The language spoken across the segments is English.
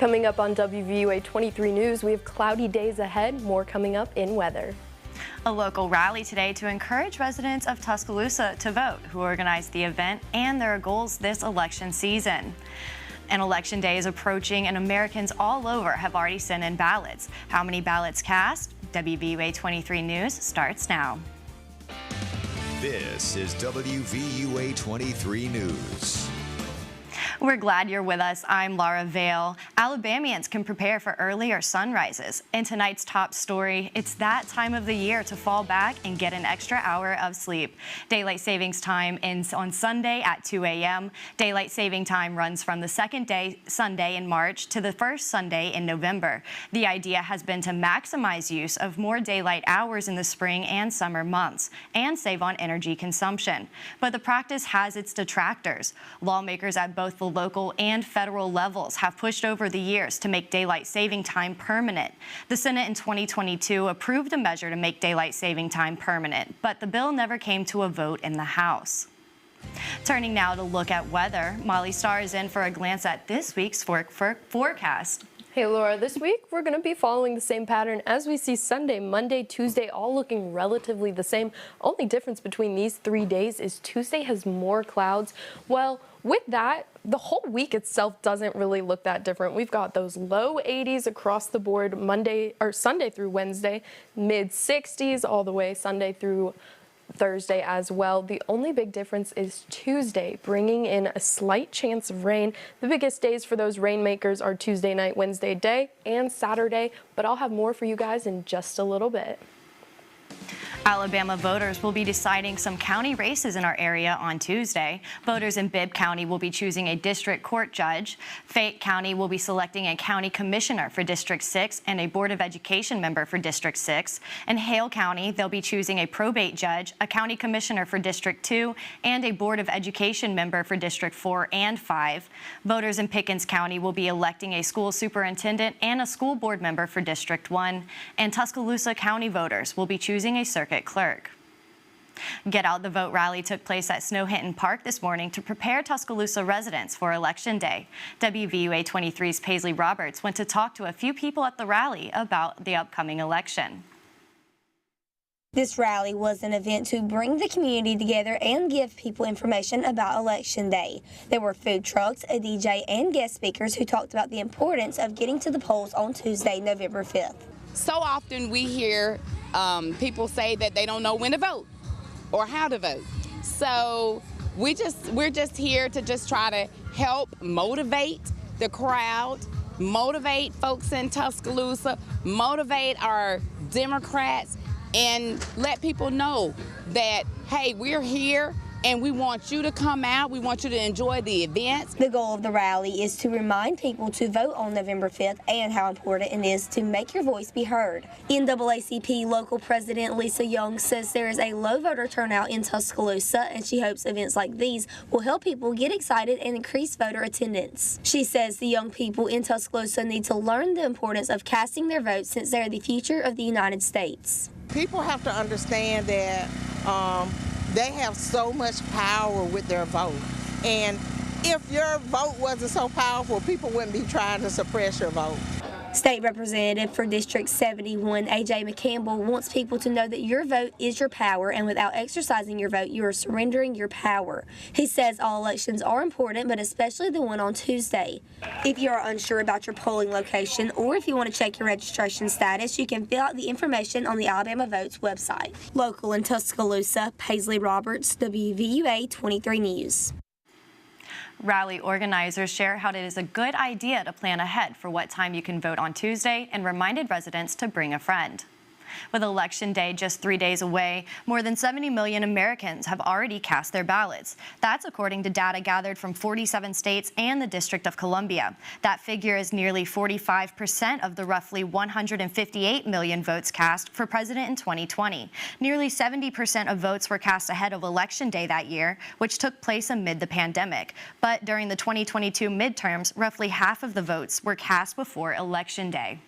Coming up on WVUA 23 News, we have cloudy days ahead. More coming up in weather. A local rally today to encourage residents of Tuscaloosa to vote, who organized the event and their goals this election season. An election day is approaching and Americans all over have already sent in ballots. How many ballots cast? WVUA 23 News starts now. This is WVUA 23 News. We're glad you're with us. I'm Laura Vale. Alabamians can prepare for earlier sunrises. In tonight's top story, it's that time of the year to fall back and get an extra hour of sleep. Daylight savings time ends on Sunday at 2 a.m. Daylight saving time runs from the second Sunday in March to the first Sunday in November. The idea has been to maximize use of more daylight hours in the spring and summer months and save on energy consumption. But the practice has its detractors. Lawmakers at both the local and federal levels have pushed over the years to make daylight saving time permanent. The Senate in 2022 approved a measure to make daylight saving time permanent, but the bill never came to a vote in the House. Turning now to look at weather, Molly Starr is in for a glance at this week's forecast. Hey Laura, this week we're going to be following the same pattern as we see Sunday, Monday, Tuesday, all looking relatively the same. Only difference between these 3 days is Tuesday has more clouds. Well, with that, the whole week itself doesn't really look that different. We've got those low 80s across the board Sunday through Wednesday, mid 60s all the way Sunday through Thursday as well. The only big difference is Tuesday, bringing in a slight chance of rain. The biggest days for those rainmakers are Tuesday night, Wednesday day, and Saturday, but I'll have more for you guys in just a little bit. Alabama voters will be deciding some county races in our area on Tuesday. Voters in Bibb County will be choosing a district court judge. Fayette County will be selecting a county commissioner for District 6 and a Board of Education member for District 6. In Hale County, they'll be choosing a probate judge, a county commissioner for District 2, and a Board of Education member for District 4 and 5. Voters in Pickens County will be electing a school superintendent and a school board member for District 1. And Tuscaloosa County voters will be choosing a circuit clerk. Get Out the Vote rally took place at Snow Hinton Park this morning to prepare Tuscaloosa residents for Election Day. WVUA 23's Paisley Roberts went to talk to a few people at the rally about the upcoming election. This rally was an event to bring the community together and give people information about Election Day. There were food trucks, a DJ, and guest speakers who talked about the importance of getting to the polls on Tuesday, November 5th. So often we hear people say that they don't know when to vote or how to vote. So we're just here to just try to help motivate the crowd, motivate folks in Tuscaloosa, motivate our Democrats, and let people know that, hey, we're here and we want you to come out. We want you to enjoy the events. The goal of the rally is to remind people to vote on November 5th and how important it is to make your voice be heard. NAACP local president Lisa Young says there is a low voter turnout in Tuscaloosa, and she hopes events like these will help people get excited and increase voter attendance. She says the young people in Tuscaloosa need to learn the importance of casting their votes since they are the future of the United States. People have to understand that they have so much power with their vote. And if your vote wasn't so powerful, people wouldn't be trying to suppress your vote. State Representative for District 71, A.J. McCampbell, wants people to know that your vote is your power, and without exercising your vote, you are surrendering your power. He says all elections are important, but especially the one on Tuesday. If you are unsure about your polling location, or if you want to check your registration status, you can fill out the information on the Alabama Votes website. Local in Tuscaloosa, Paisley Roberts, WVUA 23 News. Rally organizers share how it is a good idea to plan ahead for what time you can vote on Tuesday and reminded residents to bring a friend. With Election Day just 3 days away, more than 70 million Americans have already cast their ballots. That's according to data gathered from 47 states and the District of Columbia. That figure is nearly 45% of the roughly 158 million votes cast for president in 2020. Nearly 70% of votes were cast ahead of Election Day that year, which took place amid the pandemic. But during the 2022 midterms, roughly half of the votes were cast before Election Day.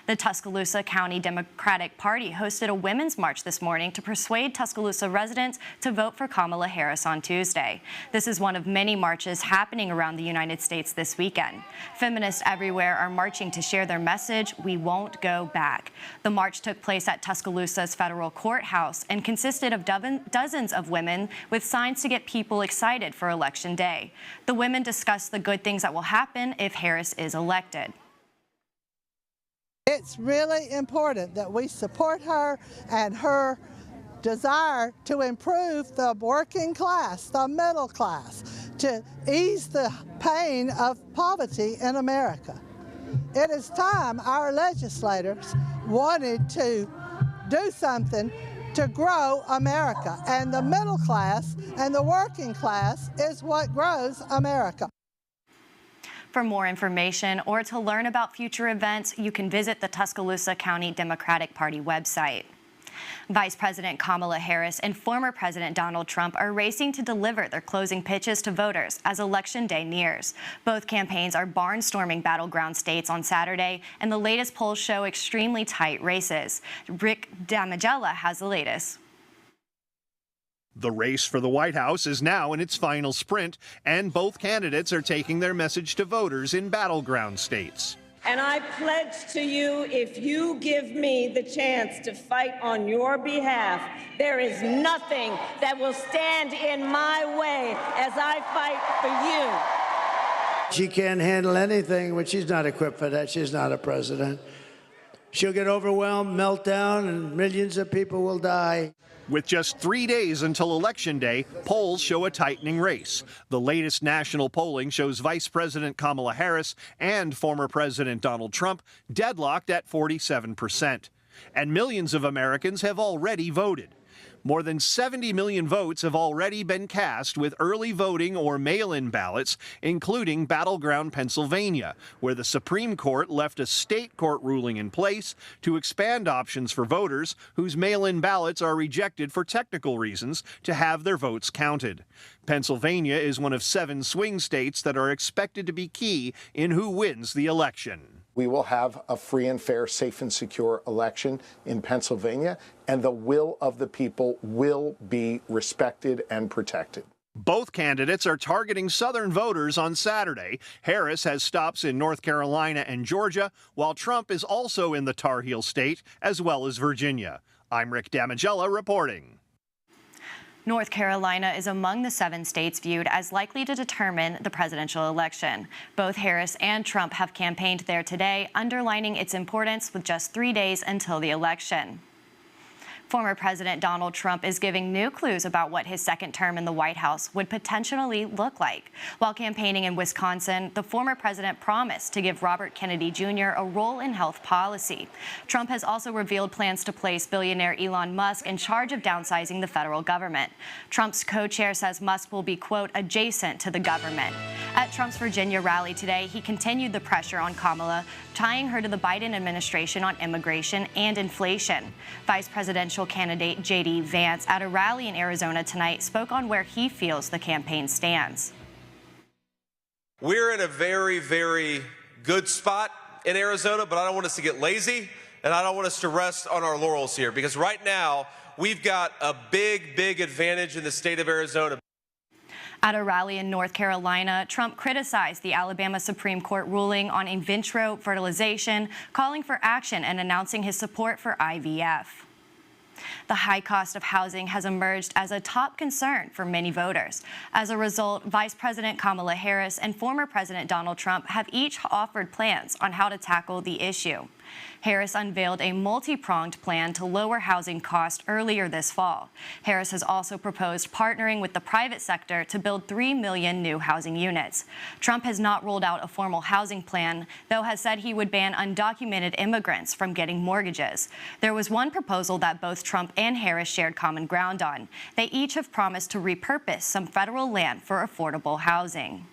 The Tuscaloosa County Democratic Party hosted a women's march this morning to persuade Tuscaloosa residents to vote for Kamala Harris on Tuesday. This is one of many marches happening around the United States this weekend. Feminists everywhere are marching to share their message, "We won't go back." The march took place at Tuscaloosa's federal courthouse and consisted of dozens of women with signs to get people excited for Election Day. The women discussed the good things that will happen if Harris is elected. It's really important that we support her and her desire to improve the working class, the middle class, to ease the pain of poverty in America. It is time our legislators wanted to do something to grow America, and the middle class and the working class is what grows America. For more information or to learn about future events, you can visit the Tuscaloosa County Democratic Party website. Vice President Kamala Harris and former President Donald Trump are racing to deliver their closing pitches to voters as Election Day nears. Both campaigns are barnstorming battleground states on Saturday, and the latest polls show extremely tight races. Rick Damigella has the latest. The race for the White House is now in its final sprint, and both candidates are taking their message to voters in battleground states. And I pledge to you, if you give me the chance to fight on your behalf, there is nothing that will stand in my way as I fight for you. She can't handle anything when she's not equipped for that. She's not a president. She'll get overwhelmed, melt down, and millions of people will die. With just 3 days until Election Day, polls show a tightening race. The latest national polling shows Vice President Kamala Harris and former President Donald Trump deadlocked at 47%. And millions of Americans have already voted. More than 70 million votes have already been cast with early voting or mail-in ballots, including battleground Pennsylvania, where the Supreme Court left a state court ruling in place to expand options for voters whose mail-in ballots are rejected for technical reasons to have their votes counted. Pennsylvania is one of 7 swing states that are expected to be key in who wins the election. We will have a free and fair, safe and secure election in Pennsylvania, and the will of the people will be respected and protected. Both candidates are targeting Southern voters on Saturday. Harris has stops in North Carolina and Georgia, while Trump is also in the Tar Heel state, as well as Virginia. I'm Rick Damigella reporting. North Carolina is among the 7 states viewed as likely to determine the presidential election. Both Harris and Trump have campaigned there today, underlining its importance with just 3 days until the election. Former President Donald Trump is giving new clues about what his second term in the White House would potentially look like. While campaigning in Wisconsin, the former president promised to give Robert Kennedy Jr. a role in health policy. Trump has also revealed plans to place billionaire Elon Musk in charge of downsizing the federal government. Trump's co-chair says Musk will be, quote, adjacent to the government. At Trump's Virginia rally today, he continued the pressure on Kamala, tying her to the Biden administration on immigration and inflation. Vice presidential candidate J.D. Vance at a rally in Arizona tonight spoke on where he feels the campaign stands. We're in a very, very good spot in Arizona, but I don't want us to get lazy, and I don't want us to rest on our laurels here, because right now we've got a big, big advantage in the state of Arizona. At a rally in North Carolina, Trump criticized the Alabama Supreme Court ruling on in vitro fertilization, calling for action and announcing his support for IVF. The high cost of housing has emerged as a top concern for many voters. As a result, Vice President Kamala Harris and former President Donald Trump have each offered plans on how to tackle the issue. Harris unveiled a multi-pronged plan to lower housing costs earlier this fall. Harris has also proposed partnering with the private sector to build 3 million new housing units. Trump has not rolled out a formal housing plan, though has said he would ban undocumented immigrants from getting mortgages. There was one proposal that both Trump and Harris shared common ground on. They each have promised to repurpose some federal land for affordable housing.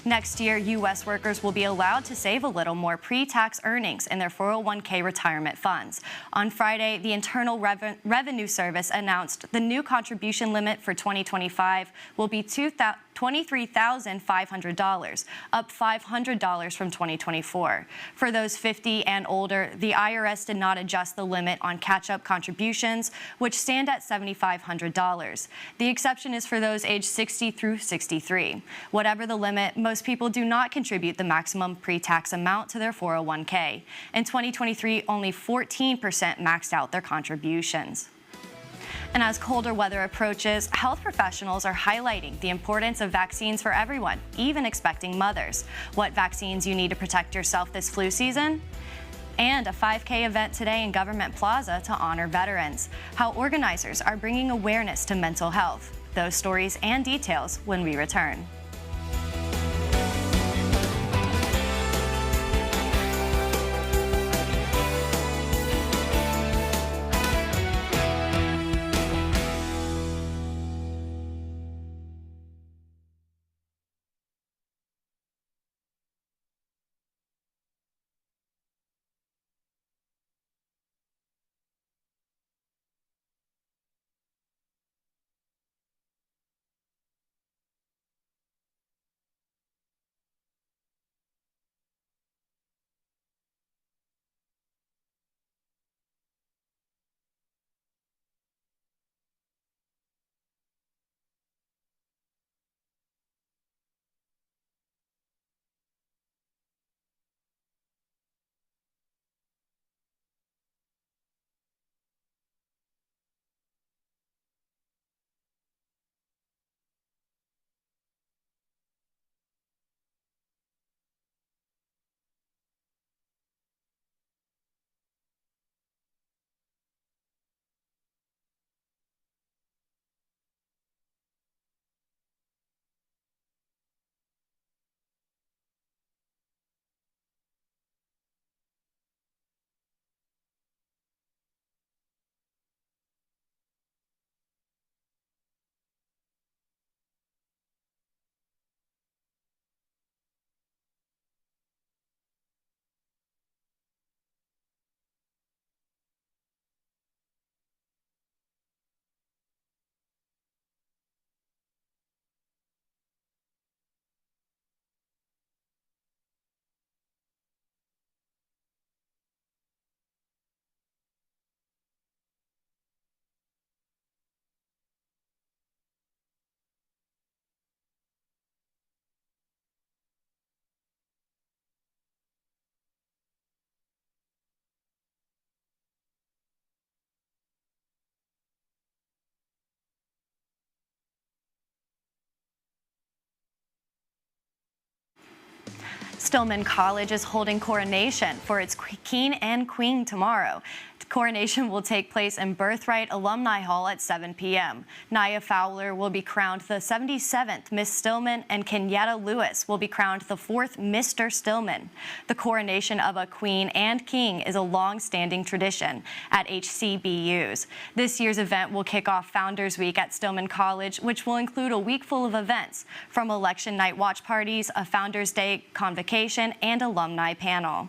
Next year, U.S. workers will be allowed to save a little more pre-tax earnings in their 401k retirement funds. On Friday, the Internal Revenue Service announced the new contribution limit for 2025 will be $2,000 $23,500, up $500 from 2024. For those 50 and older, the IRS did not adjust the limit on catch-up contributions, which stand at $7,500. The exception is for those aged 60 through 63. Whatever the limit, most people do not contribute the maximum pre-tax amount to their 401k. In 2023, only 14% maxed out their contributions. And as colder weather approaches, health professionals are highlighting the importance of vaccines for everyone, even expecting mothers. What vaccines you need to protect yourself this flu season? And a 5K event today in Government Plaza to honor veterans. How organizers are bringing awareness to mental health. Those stories and details when we return. Stillman College is holding coronation for its king and queen tomorrow. The coronation will take place in Birthright Alumni Hall at 7 p.m. Naya Fowler will be crowned the 77th Miss Stillman, and Kenyatta Lewis will be crowned the 4th Mr. Stillman. The coronation of a queen and king is a long-standing tradition at HCBUs. This year's event will kick off Founders Week at Stillman College, which will include a week full of events, from election night watch parties, a Founders Day convocation, and alumni panel.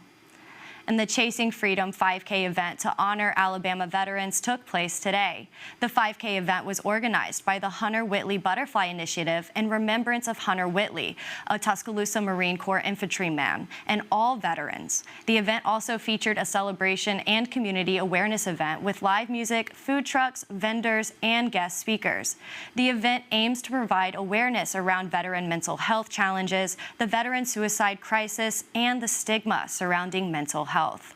And the Chasing Freedom 5K event to honor Alabama veterans took place today. The 5K event was organized by the Hunter Whitley Butterfly Initiative in remembrance of Hunter Whitley, a Tuscaloosa Marine Corps infantryman, and all veterans. The event also featured a celebration and community awareness event with live music, food trucks, vendors, and guest speakers. The event aims to provide awareness around veteran mental health challenges, the veteran suicide crisis, and the stigma surrounding mental health.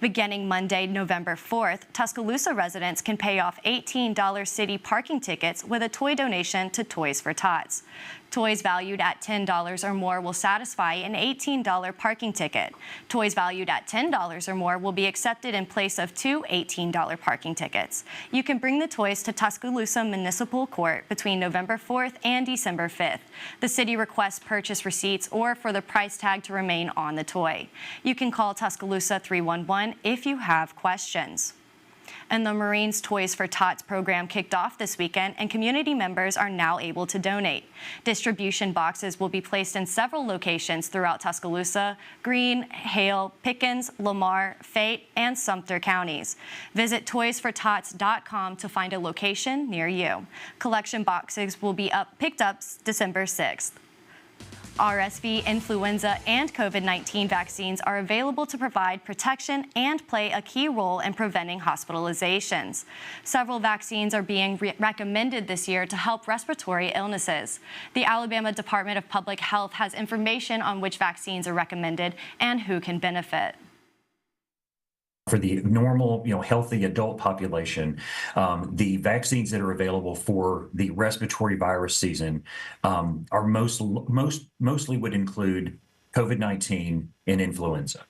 Beginning Monday, November 4th, Tuscaloosa residents can pay off $18 city parking tickets with a toy donation to Toys for Tots. Toys valued at $10 or more will satisfy an $18 parking ticket. Toys valued at $10 or more will be accepted in place of 2 $18 parking tickets. You can bring the toys to Tuscaloosa Municipal Court between November 4th and December 5th. The city requests purchase receipts or for the price tag to remain on the toy. You can call Tuscaloosa 311 if you have questions. And the Marines Toys for Tots program kicked off this weekend, and community members are now able to donate. Distribution boxes will be placed in several locations throughout Tuscaloosa, Greene, Hale, Pickens, Lamar, Fayette, and Sumter counties. Visit toysfortots.com to find a location near you. Collection boxes will be picked up December 6th. RSV, influenza, and COVID-19 vaccines are available to provide protection and play a key role in preventing hospitalizations. Several vaccines are being recommended this year to help respiratory illnesses. The Alabama Department of Public Health has information on which vaccines are recommended and who can benefit. For the normal, healthy adult population, the vaccines that are available for the respiratory virus season are mostly would include COVID-19 and influenza.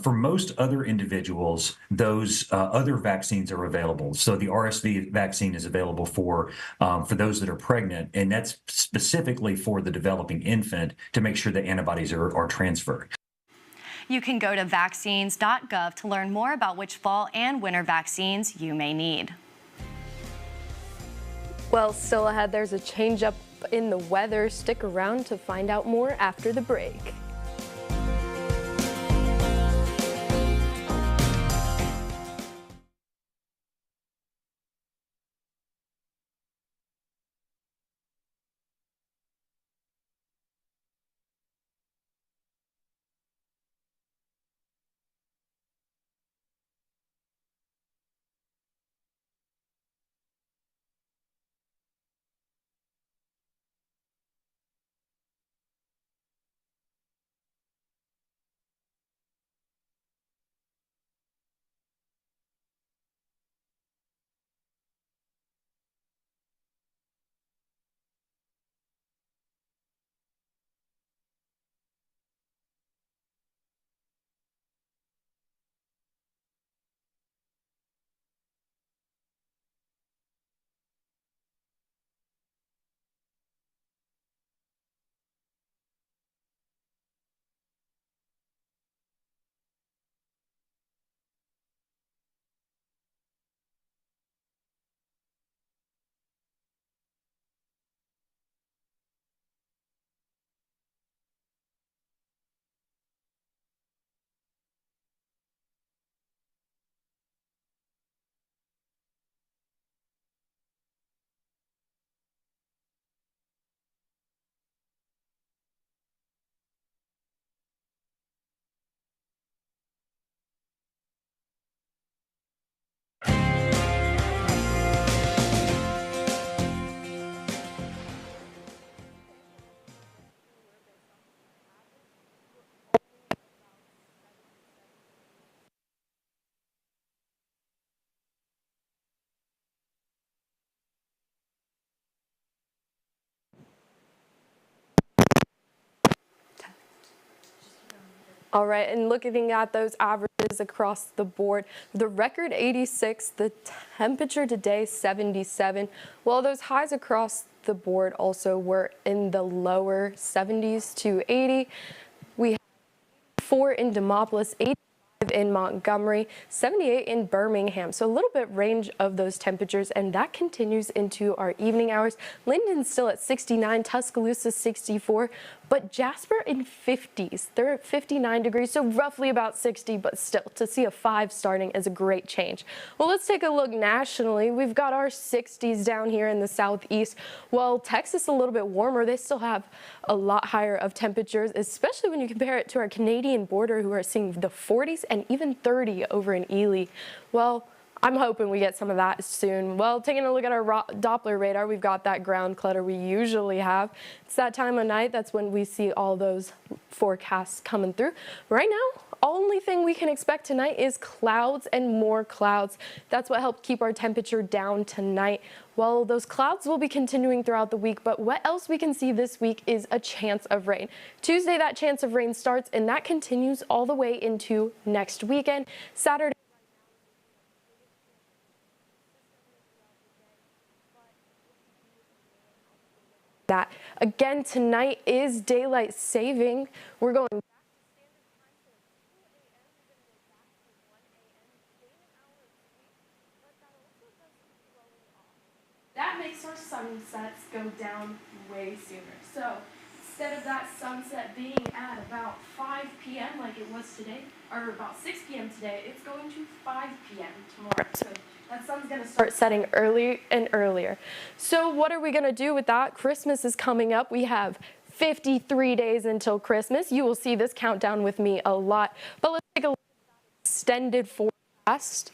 For most other individuals, those other vaccines are available. So the RSV vaccine is available for those that are pregnant, and that's specifically for the developing infant to make sure that antibodies are transferred. You can go to vaccines.gov to learn more about which fall and winter vaccines you may need. Well, still ahead, there's a change up in the weather. Stick around to find out more after the break. All right, and looking at those averages across the board, the record 86, the temperature today 77, while those highs across the board also were in the lower 70s to 80. We have 4 in Demopolis, 85 in Montgomery, 78 in Birmingham. So a little bit range of those temperatures, and that continues into our evening hours. Linden's still at 69, Tuscaloosa 64, but Jasper in 50s. They're at 59 degrees, so roughly about 60, but still, to see a 5 starting is a great change. Well, let's take a look nationally. We've got our 60s down here in the southeast. Well, Texas a little bit warmer. They still have a lot higher of temperatures, especially when you compare it to our Canadian border, who are seeing the 40s and even 30 over in Ely. Well, I'm hoping we get some of that soon. Well, taking a look at our Doppler radar, we've got that ground clutter we usually have. It's that time of night. That's when we see all those forecasts coming through. Right now, only thing we can expect tonight is clouds and more clouds. That's what helped keep our temperature down tonight. Well, those clouds will be continuing throughout the week, but what else we can see this week is a chance of rain. Tuesday, that chance of rain starts, and that continues all the way into next weekend. Saturday, that. Again, tonight is daylight saving. We're going back to standard time, so at 2 a.m. we're going to go back to 1 a.m. that makes our sunsets go down way sooner. So instead of that sunset being at about 5 p.m. like it was today, or about 6 p.m. today, it's going to 5 p.m. tomorrow. So that sun's going to start setting earlier and earlier. So what are we going to do with that? Christmas is coming up. We have 53 days until Christmas. You will see this countdown with me a lot. But let's take a look at that extended forecast.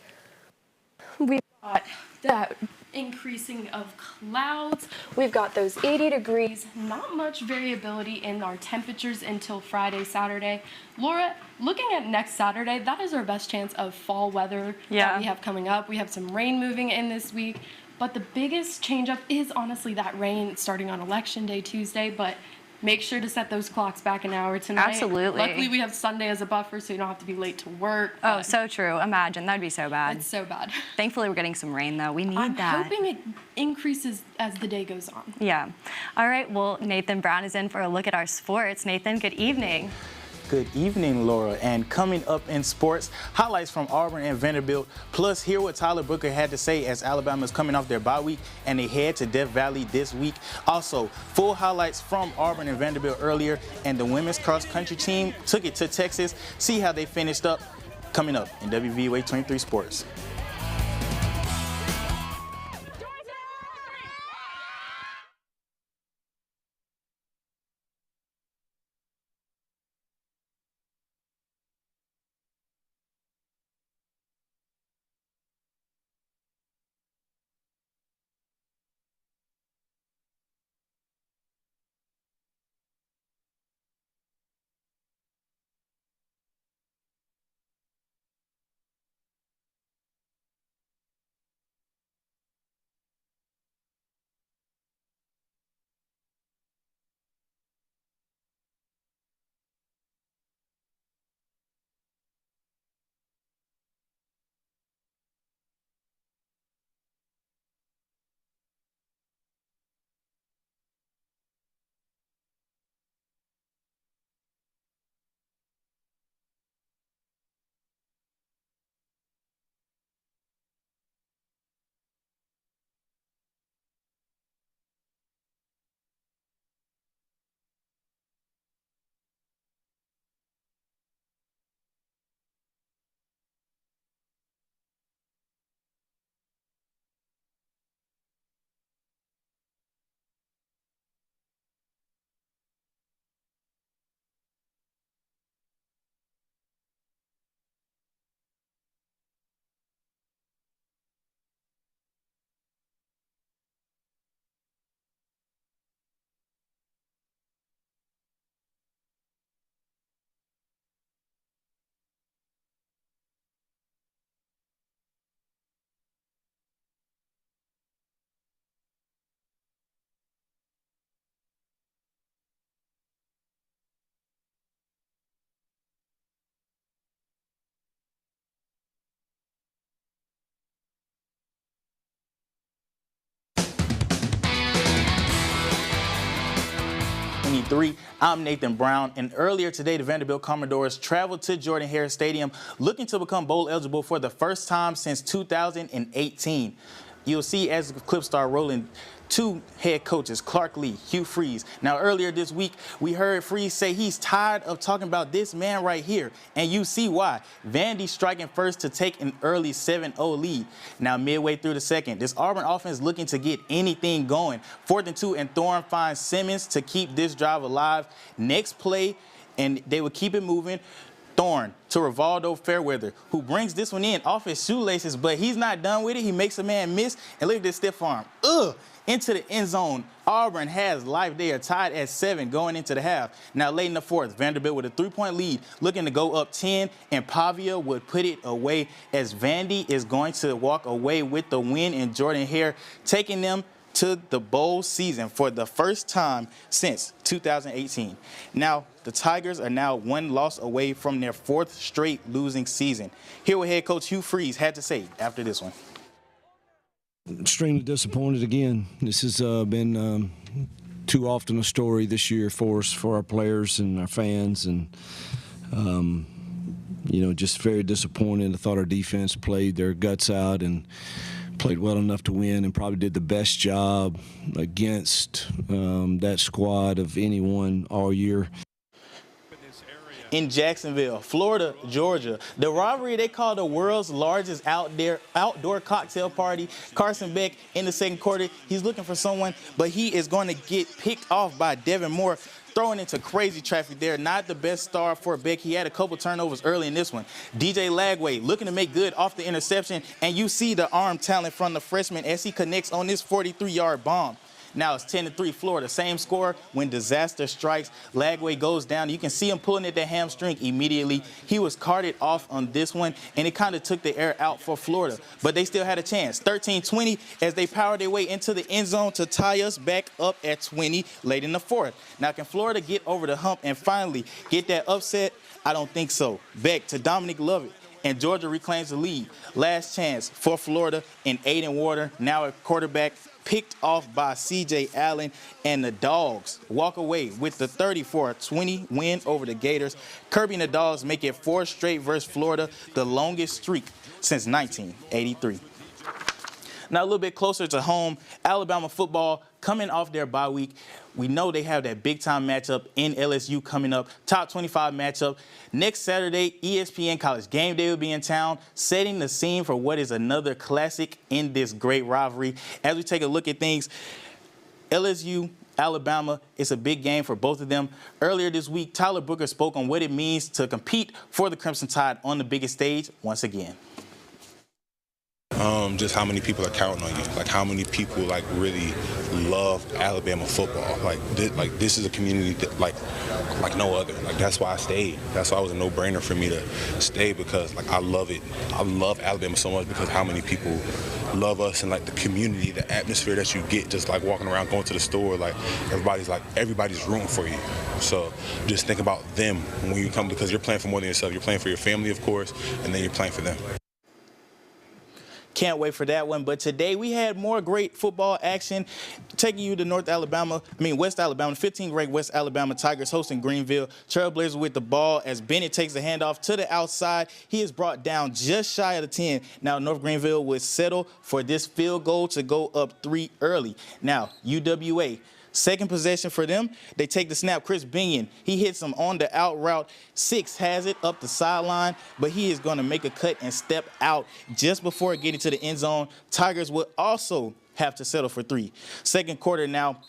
We've got that increasing of clouds. We've got those 80 degrees, not much variability in our temperatures until Friday, Saturday. Laura, looking at next Saturday, that is our best chance of fall weather that we have coming up. We have some rain moving in this week, but the biggest change up is honestly that rain starting on Election Day Tuesday, but make sure to set those clocks back an hour tonight. Absolutely. Luckily, we have Sunday as a buffer, so you don't have to be late to work. Oh, so true. Imagine. That'd be so bad. It's so bad. Thankfully, we're getting some rain, though. We need I'm that. hoping it increases as the day goes on. Yeah. All right. Well, Nathan Brown is in for a look at our sports. Nathan, good evening. Good evening, Laura. And coming up in sports, highlights from Auburn and Vanderbilt, plus hear what Tyler Booker had to say as Alabama's coming off their bye week and they head to Death Valley this week. Also, full highlights from Auburn and Vanderbilt earlier, and the women's cross country team took it to Texas. See how they finished up, coming up in WVUA 23 Sports. I'm Nathan Brown, and earlier today the Vanderbilt Commodores traveled to Jordan-Hare Stadium looking to become bowl eligible for the first time since 2018. You'll see as the clips start rolling, two head coaches, Clark Lee, Hugh Freeze. Now earlier this week we heard Freeze say he's tired of talking about this man right here, and you see why. Vandy striking first to take an early 7-0 lead. Now midway through the second, this Auburn offense looking to get anything going. 4th and 2, and Thorne finds Simmons to keep this drive alive. Next play, and they would keep it moving. Thorne to Rivaldo Fairweather, who brings this one in off his shoelaces, but he's not done with it. He makes a man miss, and look at this stiff arm. Into the end zone. Auburn has life. They are tied at 7 going into the half. Now late in the fourth, Vanderbilt with a 3-point lead, looking to go up 10, and Pavia would put it away as Vandy is going to walk away with the win in Jordan-Hare, taking them to the bowl season for the first time since 2018. Now, the Tigers are now 1 loss away from their 4th straight losing season. Here what head coach Hugh Freeze had to say after this one. Extremely disappointed again. This has been too often a story this year for us, for our players and our fans, and just very disappointed. I thought our defense played their guts out and played well enough to win and probably did the best job against that squad of anyone all year. In Jacksonville, Florida, Georgia. The rivalry they call the world's largest outdoor cocktail party. Carson Beck in the second quarter, he's looking for someone, but he is going to get picked off by Devin Moore, throwing into crazy traffic there. Not the best start for Beck. He had a couple turnovers early in this one. DJ Lagway looking to make good off the interception, and you see the arm talent from the freshman as he connects on this 43-yard bomb. Now it's 10-3 Florida. Same score when disaster strikes. Lagway goes down. You can see him pulling at the hamstring immediately. He was carted off on this one, and it kind of took the air out for Florida. But they still had a chance. 13-20 as they powered their way into the end zone to tie us back up at 20 late in the fourth. Now, can Florida get over the hump and finally get that upset? I don't think so. Back to Dominic Lovett, and Georgia reclaims the lead. Last chance for Florida and Aiden Warder, now at quarterback, picked off by C.J. Allen, and the Dogs walk away with the 34-20 win over the Gators. Kirby and the Dogs make it 4 straight versus Florida, the longest streak since 1983. Now, a little bit closer to home, Alabama football coming off their bye week. We know they have that big-time matchup in LSU coming up, top 25 matchup. Next Saturday, ESPN College Game Day will be in town, setting the scene for what is another classic in this great rivalry. As we take a look at things, LSU, Alabama, it's a big game for both of them. Earlier this week, Tyler Booker spoke on what it means to compete for the Crimson Tide on the biggest stage once again. Just how many people are counting on you, like how many people like really love Alabama football. Like this is a community that, like no other. Like that's why I stayed. That's why it was a no-brainer for me to stay, because like I love it. I love Alabama so much because how many people love us, and like the community, the atmosphere that you get just like walking around, going to the store, like everybody's rooting for you. So just think about them when you come, because you're playing for more than yourself. You're playing for your family, of course, and then you're playing for them. Can't wait for that one. But today we had more great football action, taking you to West Alabama, 15th ranked West Alabama Tigers hosting Greenville. Trailblazers with the ball as Bennett takes the handoff to the outside. He is brought down just shy of the 10. Now North Greenville would settle for this field goal to go up 3 early. Now UWA. Second possession for them, they take the snap. Chris Binion, he hits him on the out route. 6 has it up the sideline, but he is going to make a cut and step out just before getting to the end zone. Tigers would also have to settle for 3. Second quarter now,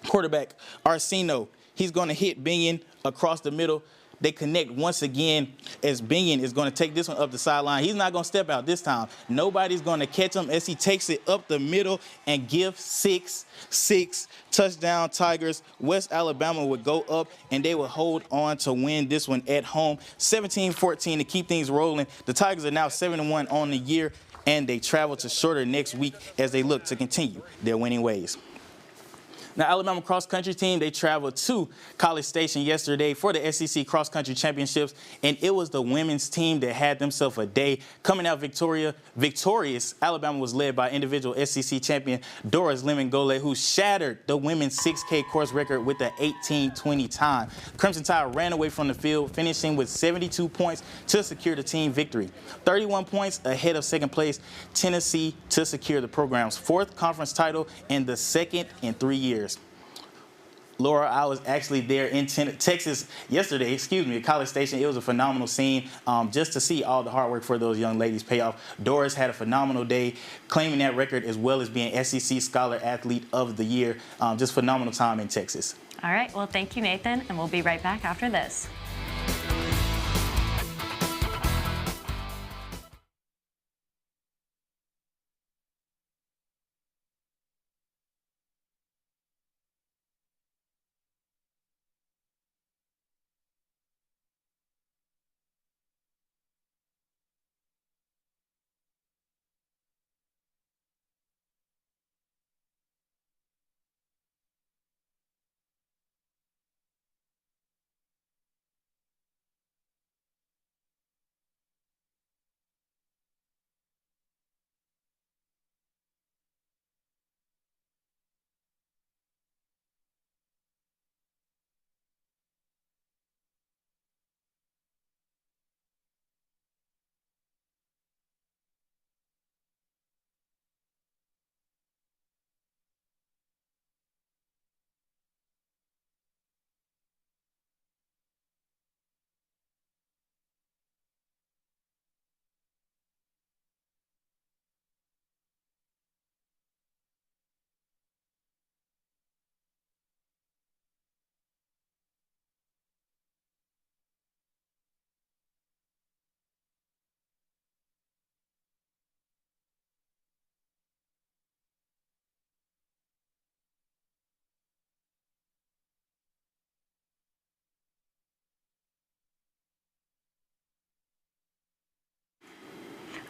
quarterback Arcino, he's going to hit Binion across the middle. They connect once again as Binion is going to take this one up the sideline. He's not going to step out this time. Nobody's going to catch him as he takes it up the middle and give 6 touchdown Tigers. West Alabama would go up, and they would hold on to win this one at home. 17-14 to keep things rolling. The Tigers are now 7-1 on the year, and they travel to Shorter next week as they look to continue their winning ways. Now, Alabama cross-country team, they traveled to College Station yesterday for the SEC cross-country championships, and it was the women's team that had themselves a day. Coming out victorious, Alabama was led by individual SEC champion Doris Lemon-Gole, who shattered the women's 6K course record with an 18:20 time. Crimson Tide ran away from the field, finishing with 72 points to secure the team victory. 31 points ahead of second place Tennessee to secure the program's 4th conference title and the 2nd in 3 years. Laura, I was actually there in Texas yesterday, at College Station. It was a phenomenal scene just to see all the hard work for those young ladies pay off. Doris had a phenomenal day, claiming that record as well as being SEC Scholar Athlete of the Year. Just phenomenal time in Texas. All right. Well, thank you, Nathan, and we'll be right back after this.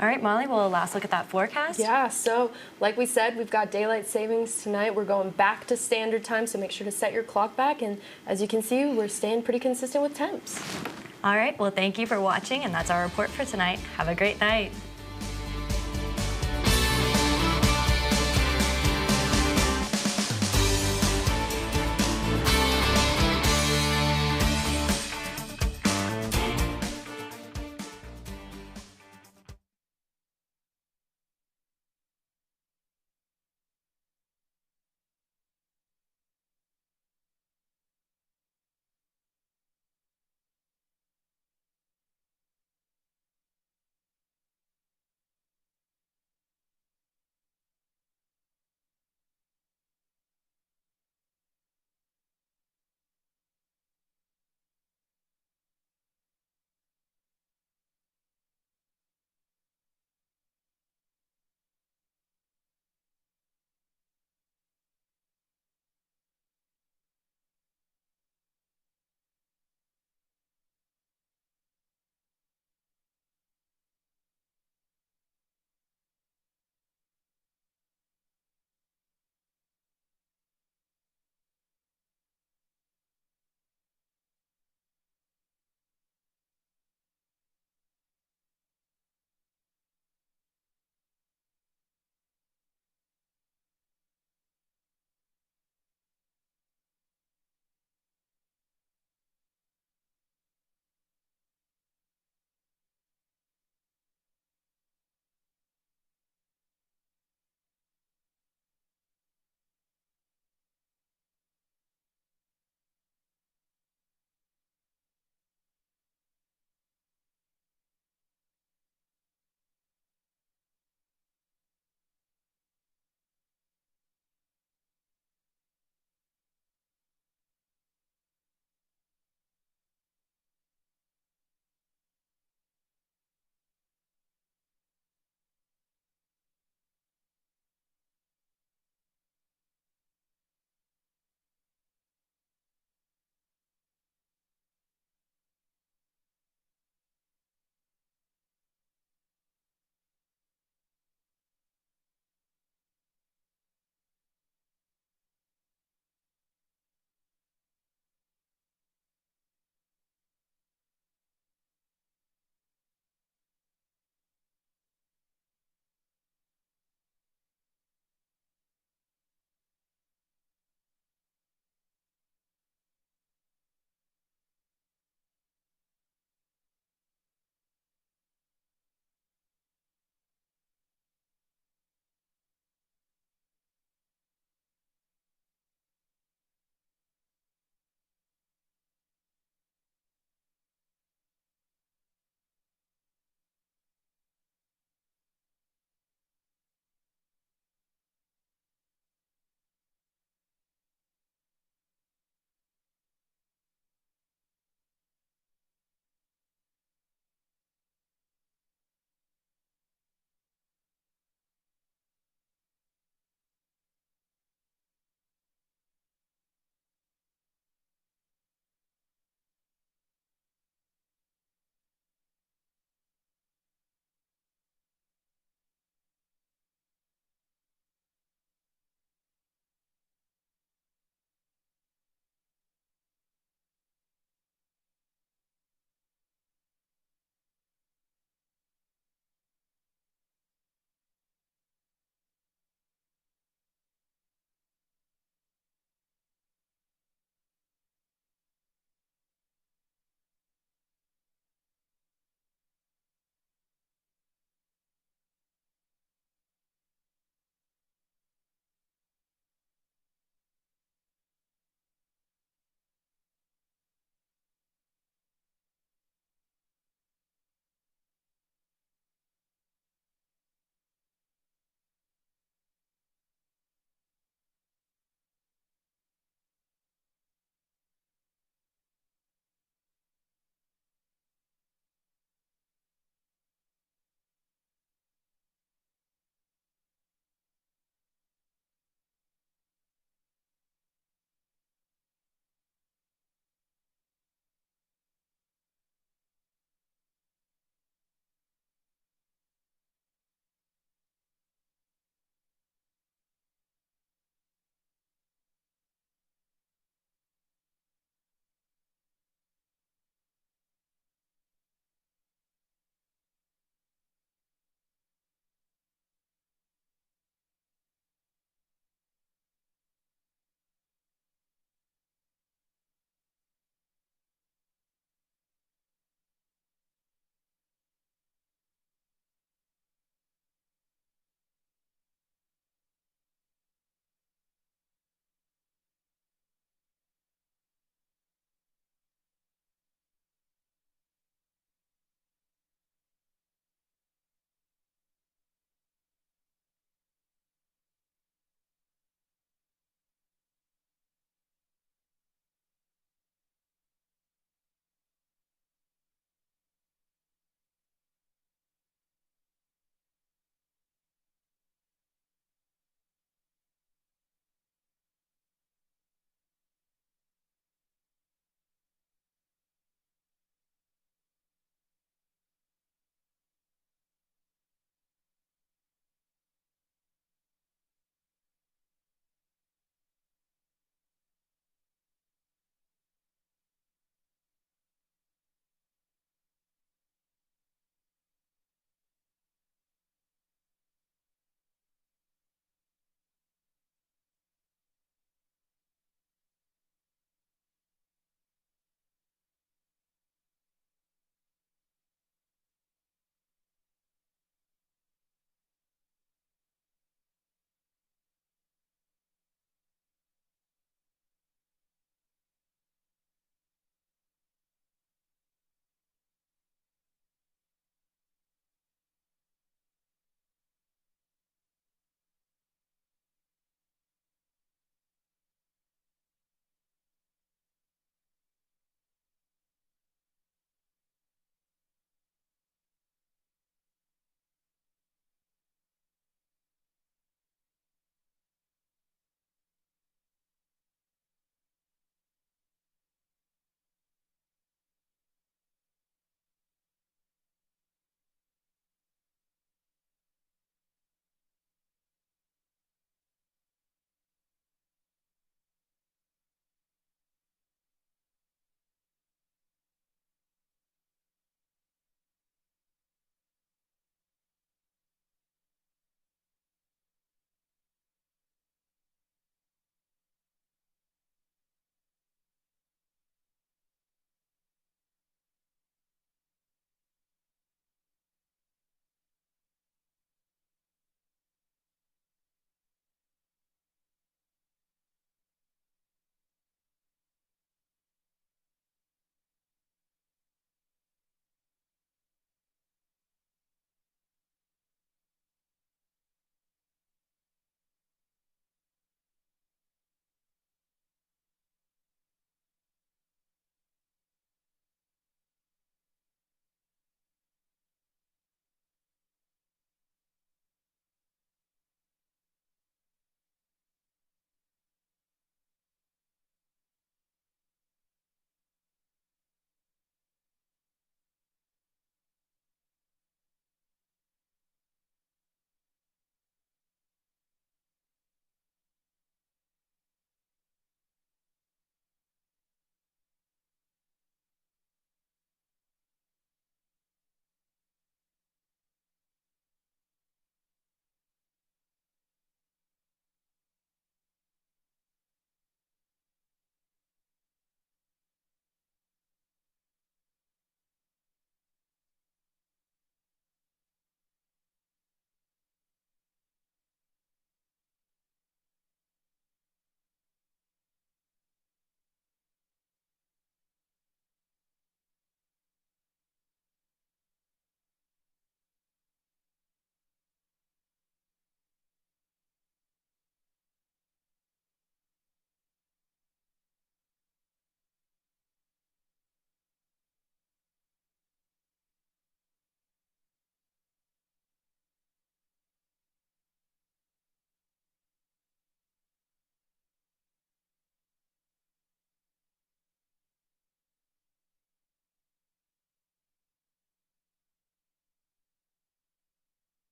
All right, Molly, well, last look at that forecast. Yeah, so like we said, we've got daylight savings tonight. We're going back to standard time, so make sure to set your clock back. And as you can see, we're staying pretty consistent with temps. All right, well, thank you for watching, and that's our report for tonight. Have a great night.